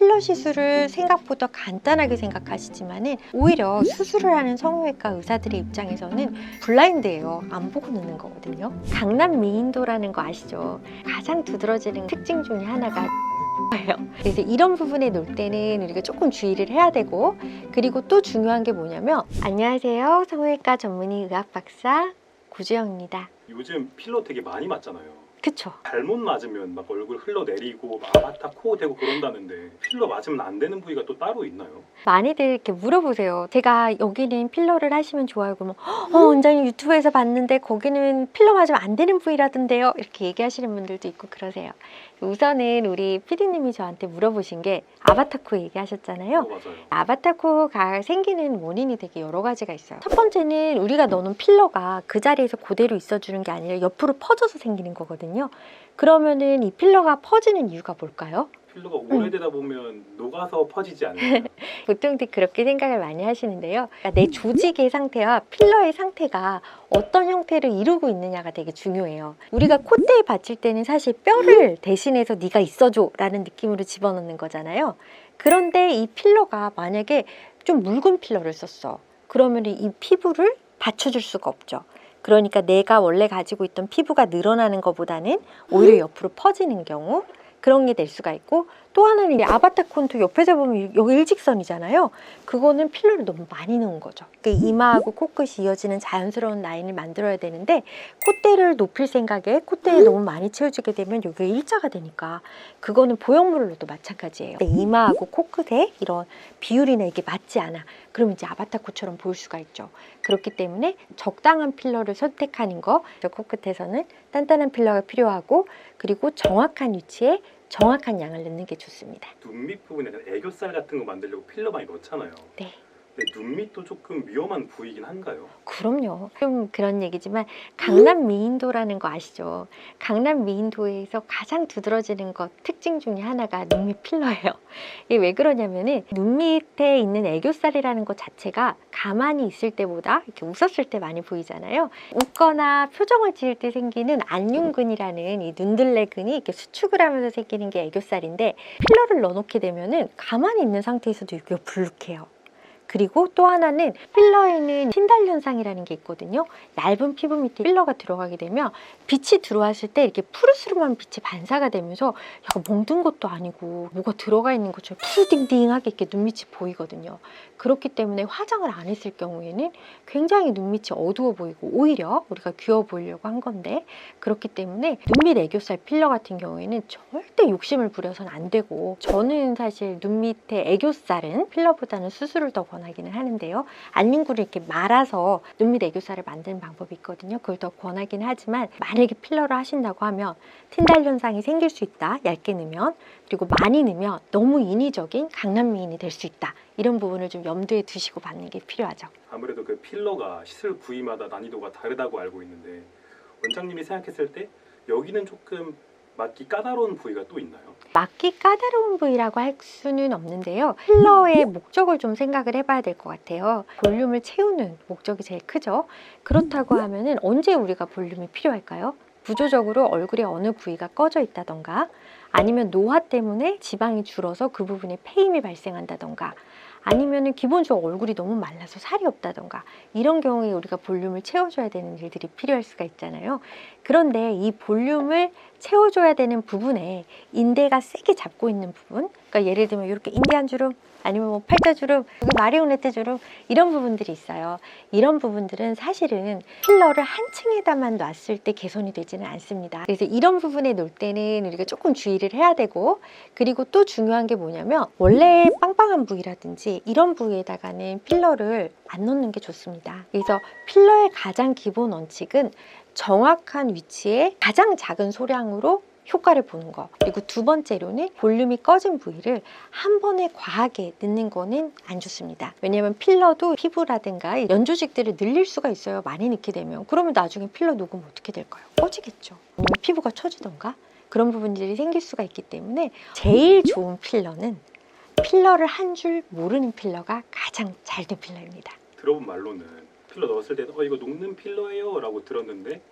필러 시술을 생각보다 간단하게 생각하시지만은 오히려 수술을 하는 성형외과 의사들의 입장에서는 블라인드예요. 안 보고 넣는 거거든요. 강남 미인도라는 거 아시죠? 가장 두드러지는 특징 중에 하나가 예요. 그래서 이런 부분에 놓을 때는 우리가 조금 주의를 해야 되고, 그리고 또 중요한 게 뭐냐면, 안녕하세요, 성형외과 전문의 의학 박사 고주영입니다. 요즘 필러 되게 많이 맞잖아요. 그쵸? 잘못 맞으면 막 얼굴 흘러내리고 막 아바타 코 되고 그런다는데 필러 맞으면 안 되는 부위가 또 따로 있나요? 많이들 이렇게 물어보세요. 제가 여기는 필러를 하시면 좋아요. 그러면 원장님 유튜브에서 봤는데 거기는 필러 맞으면 안 되는 부위라던데요. 이렇게 얘기하시는 분들도 있고 그러세요. 우선은 우리 PD님이 저한테 물어보신 게 아바타 코 얘기하셨잖아요. 맞아요. 아바타 코가 생기는 원인이 되게 여러 가지가 있어요. 첫 번째는 우리가 넣는 필러가 그 자리에서 그대로 있어주는 게 아니라 옆으로 퍼져서 생기는 거거든요. 그러면은 이 필러가 퍼지는 이유가 뭘까요? 필러가 오래되다 보면 녹아서 퍼지지 않나요? 보통들 그렇게 생각을 많이 하시는데요. 그러니까 내 조직의 상태와 필러의 상태가 어떤 형태를 이루고 있느냐가 되게 중요해요. 우리가 콧대에 받칠 때는 사실 뼈를 대신해서 네가 있어줘 라는 느낌으로 집어넣는 거잖아요. 그런데 이 필러가 만약에 좀 묽은 필러를 썼어. 그러면 이 피부를 받쳐줄 수가 없죠. 그러니까 내가 원래 가지고 있던 피부가 늘어나는 것보다는 오히려 옆으로 퍼지는 경우, 그런 게 될 수가 있고, 또 하나는 이 아바타 콘도 옆에서 보면 여기 일직선이잖아요. 그거는 필러를 너무 많이 넣은 거죠. 그러니까 이마하고 코끝이 이어지는 자연스러운 라인을 만들어야 되는데, 콧대를 높일 생각에 콧대에 너무 많이 채워주게 되면 여기가 일자가 되니까 그거는 보형물로도 마찬가지예요. 근데 이마하고 코끝에 이런 비율이나 이게 맞지 않아. 그러면 이제 아바타 코처럼 보일 수가 있죠. 그렇기 때문에 적당한 필러를 선택하는 거, 코끝에서는 단단한 필러가 필요하고, 그리고 정확한 위치에 정확한 양을 넣는 게 좋습니다. 눈 밑 부분에 애교살 같은 거 만들려고 필러 많이 넣잖아요. 네. 근데 눈 밑도 조금 위험한 부위긴 한가요? 그럼요. 좀 그런 얘기지만 강남 미인도라는 거 아시죠? 강남 미인도에서 가장 두드러지는 것 특징 중에 하나가 눈밑 필러예요. 이게 왜 그러냐면은 눈 밑에 있는 애교살이라는 것 자체가 가만히 있을 때보다 이렇게 웃었을 때 많이 보이잖아요. 웃거나 표정을 지을 때 생기는 안윤근이라는 이 눈들레근이 이렇게 수축을 하면서 생기는 게 애교살인데, 필러를 넣어놓게 되면은 가만히 있는 상태에서도 이게 불룩해요. 그리고 또 하나는 필러에는 틴달 현상이라는 게 있거든요. 얇은 피부 밑에 필러가 들어가게 되면 빛이 들어왔을 때 이렇게 푸르스름한 빛이 반사가 되면서 약간 멍든 것도 아니고 뭐가 들어가 있는 것처럼 푸르딩딩하게 이렇게 눈밑이 보이거든요. 그렇기 때문에 화장을 안 했을 경우에는 굉장히 눈밑이 어두워 보이고 오히려 우리가 귀여워 보이려고 한 건데, 그렇기 때문에 눈밑 애교살 필러 같은 경우에는 절대 욕심을 부려서는 안 되고, 저는 사실 눈밑에 애교살은 필러보다는 수술을 더 권하기는 하는데요. 안윤구를 이렇게 말아서 눈밑 애교살을 만드는 방법이 있거든요. 그걸 더 권하긴 하지만, 만약에 필러를 하신다고 하면 틴달 현상이 생길 수 있다. 얇게 넣으면. 그리고 많이 넣으면 너무 인위적인 강남 미인이 될 수 있다. 이런 부분을 좀 염두에 두시고 받는 게 필요하죠. 아무래도 그 필러가 시술 부위마다 난이도가 다르다고 알고 있는데, 원장님이 생각했을 때 여기는 조금 맞기 까다로운 부위가 또 있나요? 맞기 까다로운 부위라고 할 수는 없는데요. 필러의 목적을 좀 생각을 해봐야 될 것 같아요. 볼륨을 채우는 목적이 제일 크죠. 그렇다고 하면은 언제 우리가 볼륨이 필요할까요? 구조적으로 얼굴에 어느 부위가 꺼져 있다던가, 아니면 노화 때문에 지방이 줄어서 그 부분에 패임이 발생한다던가, 아니면 기본적으로 얼굴이 너무 말라서 살이 없다던가, 이런 경우에 우리가 볼륨을 채워줘야 되는 일들이 필요할 수가 있잖아요. 그런데 이 볼륨을 채워줘야 되는 부분에 인대가 세게 잡고 있는 부분, 그러니까 예를 들면 이렇게 인대 한 주름, 아니면 뭐 팔자주름, 여기 마리오네트 주름, 이런 부분들이 있어요. 이런 부분들은 사실은 필러를 한 층에다만 놨을 때 개선이 되지는 않습니다. 그래서 이런 부분에 놓을 때는 우리가 조금 주의를 해야 되고, 그리고 또 중요한 게 뭐냐면, 원래 빵빵한 부위라든지 이런 부위에다가는 필러를 안 넣는 게 좋습니다. 그래서 필러의 가장 기본 원칙은 정확한 위치에 가장 작은 소량으로 효과를 보는 거. 그리고 두 번째로는 볼륨이 꺼진 부위를 한 번에 과하게 넣는 거는 안 좋습니다. 왜냐하면 필러도 피부라든가 연조직들을 늘릴 수가 있어요. 많이 넣게 되면. 그러면 나중에 필러 녹으면 어떻게 될까요? 꺼지겠죠. 아니면 피부가 처지던가 그런 부분들이 생길 수가 있기 때문에, 제일 좋은 필러는 필러를 한 줄 모르는 필러가 가장 잘 된 필러입니다. 들어본 말로는 필러 넣었을 때 이거 녹는 필러예요 라고 들었는데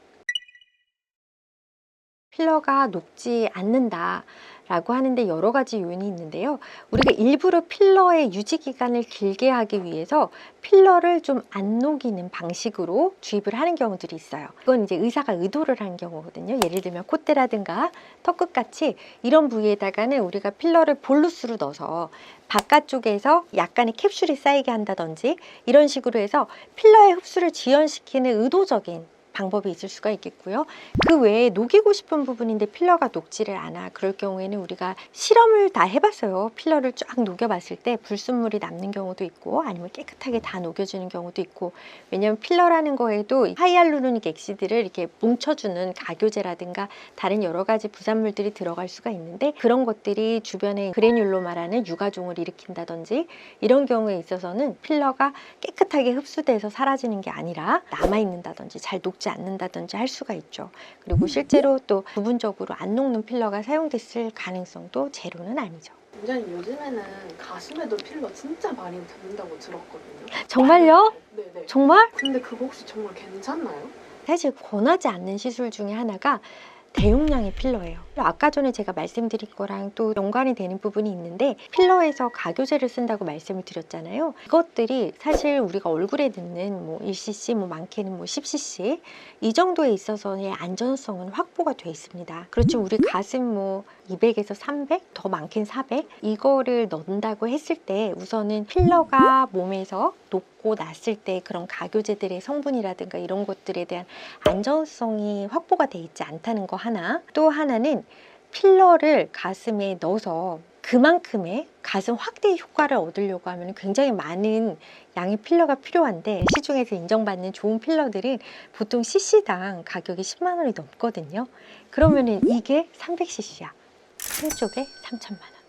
필러가 녹지 않는다 라고 하는데 여러 가지 요인이 있는데요. 우리가 일부러 필러의 유지 기간을 길게 하기 위해서 필러를 좀 안 녹이는 방식으로 주입을 하는 경우들이 있어요. 이건 이제 의사가 의도를 한 경우거든요. 예를 들면 콧대라든가 턱끝 같이 이런 부위에다가는 우리가 필러를 볼루스로 넣어서 바깥쪽에서 약간의 캡슐이 쌓이게 한다든지 이런 식으로 해서 필러의 흡수를 지연시키는 의도적인 방법이 있을 수가 있겠고요. 그 외에 녹이고 싶은 부분인데 필러가 녹지를 않아. 그럴 경우에는 우리가 실험을 다 해봤어요. 필러를 쫙 녹여봤을 때 불순물이 남는 경우도 있고 아니면 깨끗하게 다 녹여지는 경우도 있고, 왜냐하면 필러라는 거에도 하이알루로닉 액시드를 이렇게 뭉쳐주는 가교제라든가 다른 여러 가지 부산물들이 들어갈 수가 있는데, 그런 것들이 주변에 그래뉼로마라는 유가종을 일으킨다든지 이런 경우에 있어서는 필러가 깨끗하게 흡수돼서 사라지는 게 아니라 남아있는다든지 잘 녹지 않는다든지 할 수가 있죠. 그리고 실제로 또 부분적으로 안 녹는 필러가 사용됐을 가능성도 제로는 아니죠. 원장님, 요즘에는 가슴에도 필러 진짜 많이 듣는다고 들었거든요. 정말요? 네네. 정말? 근데 그거 혹시 정말 괜찮나요? 사실 권하지 않는 시술 중에 하나가 대용량의 필러예요. 아까 전에 제가 말씀드린 거랑 또 연관이 되는 부분이 있는데, 필러에서 가교제를 쓴다고 말씀을 드렸잖아요. 이것들이 사실 우리가 얼굴에 넣는 뭐 1cc, 뭐 많게는 뭐 10cc 이 정도에 있어서의 안전성은 확보가 돼 있습니다. 그렇지만 우리 가슴 뭐 200에서 300, 더 많게는 400 이거를 넣는다고 했을 때 우선은 필러가 몸에서 녹고 났을 때 그런 가교제들의 성분이라든가 이런 것들에 대한 안전성이 확보가 돼 있지 않다는 거 하나, 또 하나는 필러를 가슴에 넣어서 그만큼의 가슴 확대 효과를 얻으려고 하면 굉장히 많은 양의 필러가 필요한데, 시중에서 인정받는 좋은 필러들은 보통 cc당 가격이 10만 원이 넘거든요. 그러면은 이게 300cc야. 한쪽에 3천만 원.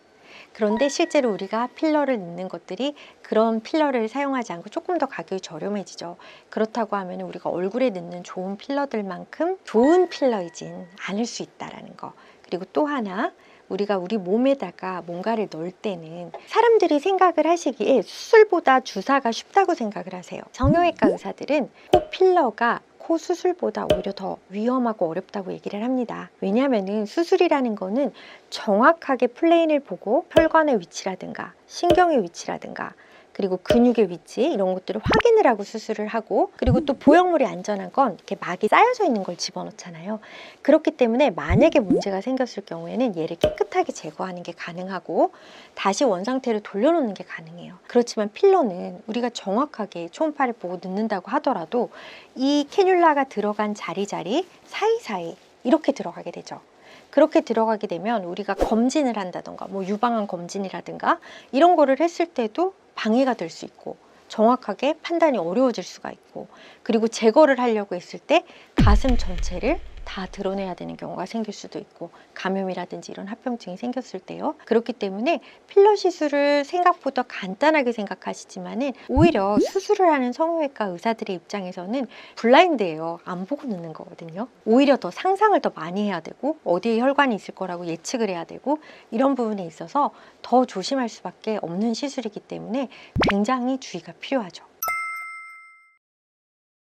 그런데 실제로 우리가 필러를 넣는 것들이 그런 필러를 사용하지 않고 조금 더 가격이 저렴해지죠. 그렇다고 하면 우리가 얼굴에 넣는 좋은 필러들만큼 좋은 필러이진 않을 수 있다는 거. 그리고 또 하나, 우리가 우리 몸에다가 뭔가를 넣을 때는 사람들이 생각을 하시기에 수술보다 주사가 쉽다고 생각을 하세요. 성형외과 의사들은 코 필러가 코 수술보다 오히려 더 위험하고 어렵다고 얘기를 합니다. 왜냐하면 수술이라는 거는 정확하게 플레인을 보고 혈관의 위치라든가 신경의 위치라든가 그리고 근육의 위치 이런 것들을 확인을 하고 수술을 하고, 그리고 또 보형물이 안전한 건 이렇게 막이 쌓여져 있는 걸 집어넣잖아요. 그렇기 때문에 만약에 문제가 생겼을 경우에는 얘를 깨끗하게 제거하는 게 가능하고 다시 원상태로 돌려놓는 게 가능해요. 그렇지만 필러는 우리가 정확하게 초음파를 보고 넣는다고 하더라도 이 캐뉼라가 들어간 자리 사이사이 이렇게 들어가게 되죠. 그렇게 들어가게 되면 우리가 검진을 한다던가 뭐 유방암 검진이라든가 이런 거를 했을 때도 방해가 될 수 있고 정확하게 판단이 어려워질 수가 있고, 그리고 제거를 하려고 했을 때 가슴 전체를 다 드러내야 되는 경우가 생길 수도 있고 감염이라든지 이런 합병증이 생겼을 때요. 그렇기 때문에 필러 시술을 생각보다 간단하게 생각하시지만은 오히려 수술을 하는 성형외과 의사들의 입장에서는 블라인드예요. 안 보고 넣는 거거든요. 오히려 더 상상을 더 많이 해야 되고 어디에 혈관이 있을 거라고 예측을 해야 되고 이런 부분에 있어서 더 조심할 수밖에 없는 시술이기 때문에 굉장히 주의가 필요하죠.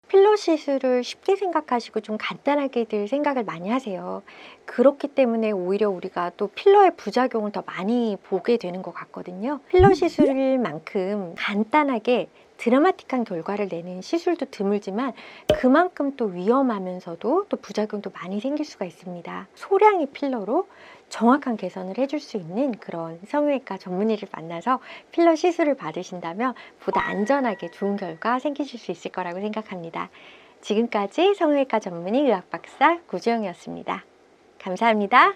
필러 시술을 쉽게 생각하시고 좀 간단하게들 생각을 많이 하세요. 그렇기 때문에 오히려 우리가 또 필러의 부작용을 더 많이 보게 되는 것 같거든요. 필러 시술만큼 간단하게 드라마틱한 결과를 내는 시술도 드물지만 그만큼 또 위험하면서도 또 부작용도 많이 생길 수가 있습니다. 소량의 필러로 정확한 개선을 해줄 수 있는 그런 성형외과 전문의를 만나서 필러 시술을 받으신다면 보다 안전하게 좋은 결과 생기실 수 있을 거라고 생각합니다. 지금까지 성형외과 전문의 의학박사 고주영이었습니다. 감사합니다.